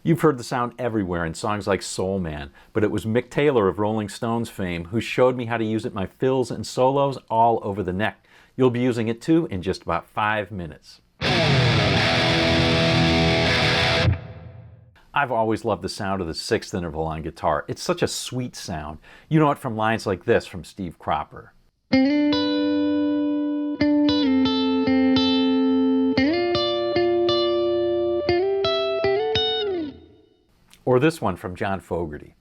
You've heard the sound everywhere in songs like Soul Man, but it was Mick Taylor of Rolling Stones fame who showed me how to use it in my fills and solos all over the neck. You'll be using it too in just about 5 minutes. I've always loved the sound of the sixth interval on guitar. It's such a sweet sound. You know it from lines like this from Steve Cropper. Or this one from John Fogerty.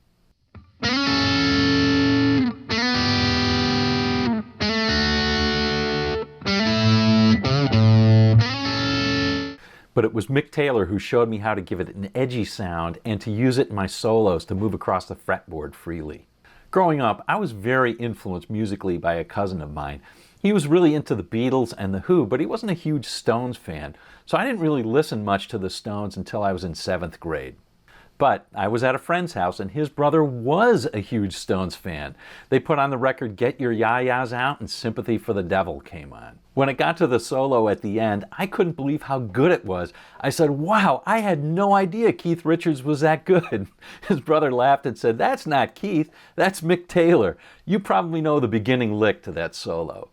But it was Mick Taylor who showed me how to give it an edgy sound and to use it in my solos to move across the fretboard freely. Growing up, I was very influenced musically by a cousin of mine. He was really into the Beatles and The Who, but he wasn't a huge Stones fan, so I didn't really listen much to the Stones until I was in 7th grade. But I was at a friend's house and his brother was a huge Stones fan. They put on the record Get Your Ya-Ya's Out and Sympathy for the Devil came on. When it got to the solo at the end, I couldn't believe how good it was. I said, wow, I had no idea Keith Richards was that good. His brother laughed and said, that's not Keith, that's Mick Taylor. You probably know the beginning lick to that solo.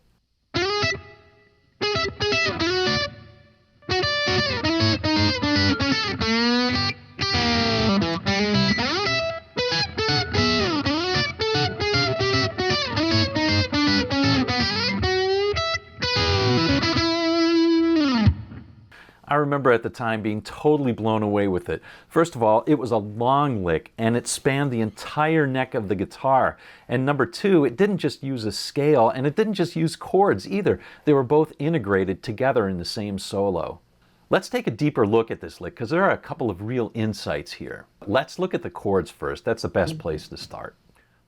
I remember at the time being totally blown away with it. First of all, it was a long lick and it spanned the entire neck of the guitar. And number two, it didn't just use a scale and it didn't just use chords either. They were both integrated together in the same solo. Let's take a deeper look at this lick because there are a couple of real insights here. Let's look at the chords first. That's the best place to start.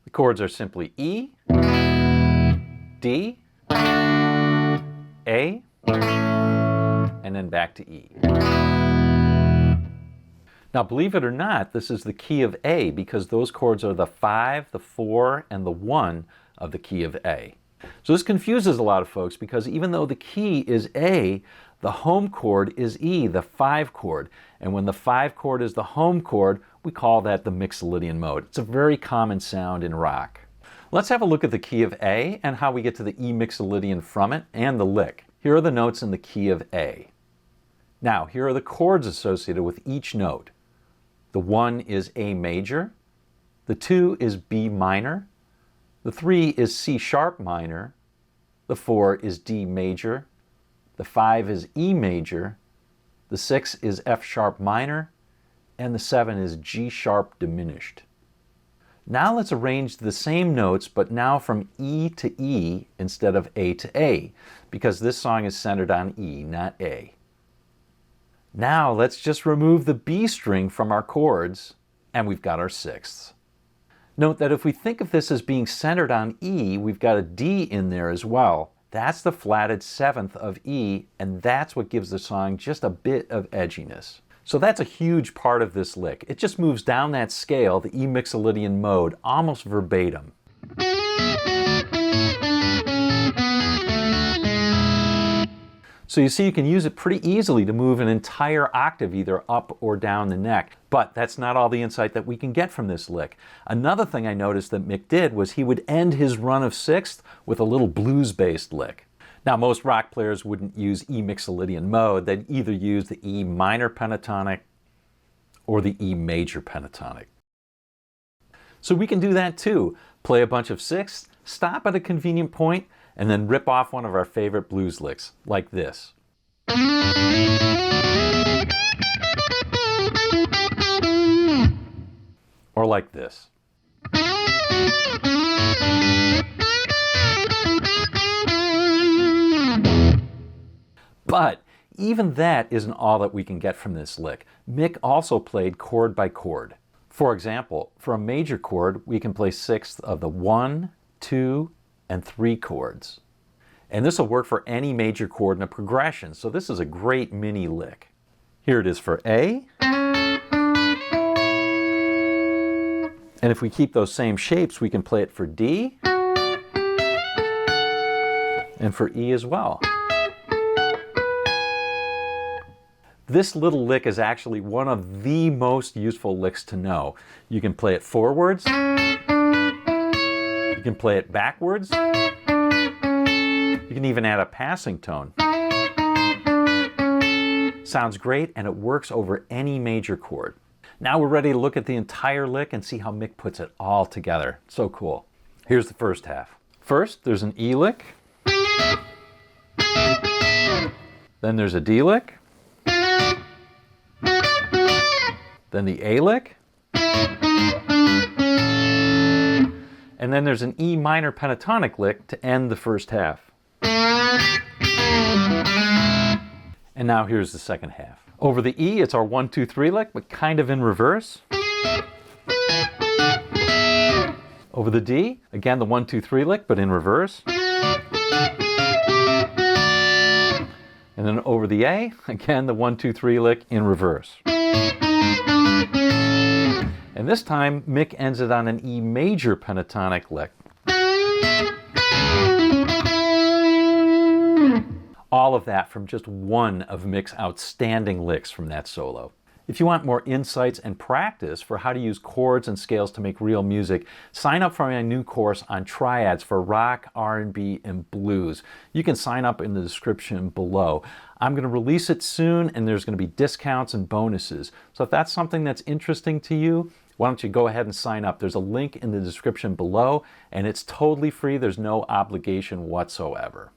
The chords are simply E, D, A, and then back to E. Now, believe it or not, this is the key of A because those chords are the 5, the 4, and the 1 of the key of A. So this confuses a lot of folks because even though the key is A, the home chord is E, the 5 chord. And when the 5 chord is the home chord, we call that the Mixolydian mode. It's a very common sound in rock. Let's have a look at the key of A and how we get to the E Mixolydian from it and the lick. Here are the notes in the key of A. Now, here are the chords associated with each note. The 1 is A major, the 2 is B minor, the 3 is C sharp minor, the 4 is D major, the 5 is E major, the 6 is F sharp minor, and the 7 is G sharp diminished. Now let's arrange the same notes, but now from E to E instead of A to A, because this song is centered on E, not A. Now let's just remove the B string from our chords, and we've got our sixths. Note that if we think of this as being centered on E, we've got a D in there as well. That's the flatted 7th of E, and that's what gives the song just a bit of edginess. So that's a huge part of this lick. It just moves down that scale, the E Mixolydian mode, almost verbatim. So you see you can use it pretty easily to move an entire octave either up or down the neck. But that's not all the insight that we can get from this lick. Another thing I noticed that Mick did was he would end his run of sixth with a little blues-based lick. Now most rock players wouldn't use E Mixolydian mode. They'd either use the E minor pentatonic or the E major pentatonic. So we can do that too. Play a bunch of sixths, stop at a convenient point, and then rip off one of our favorite blues licks, like this. Or like this. But even that isn't all that we can get from this lick. Mick also played chord by chord. For example, for a major chord, we can play sixth of the 1, 2, and 3 chords. And this will work for any major chord in a progression, so this is a great mini lick. Here it is for A. And if we keep those same shapes, we can play it for D and for E as well. This little lick is actually one of the most useful licks to know. You can play it forwards, you can play it backwards, you can even add a passing tone. Sounds great, and it works over any major chord. Now we're ready to look at the entire lick and see how Mick puts it all together. So cool. Here's the first half. First, there's an E lick. Then there's a D lick. Then the A lick. And then there's an E minor pentatonic lick to end the first half. And now here's the second half. Over the E, it's our 1-2-3 lick, but kind of in reverse. Over the D, again the 1-2-3 lick, but in reverse. And then over the A, again the 1-2-3 lick in reverse. And this time, Mick ends it on an E major pentatonic lick. All of that from just one of Mick's outstanding licks from that solo. If you want more insights and practice for how to use chords and scales to make real music, sign up for my new course on triads for rock, R&B, and blues. You can sign up in the description below. I'm going to release it soon, and there's going to be discounts and bonuses. So if that's something that's interesting to you, why don't you go ahead and sign up? There's a link in the description below, and it's totally free. There's no obligation whatsoever.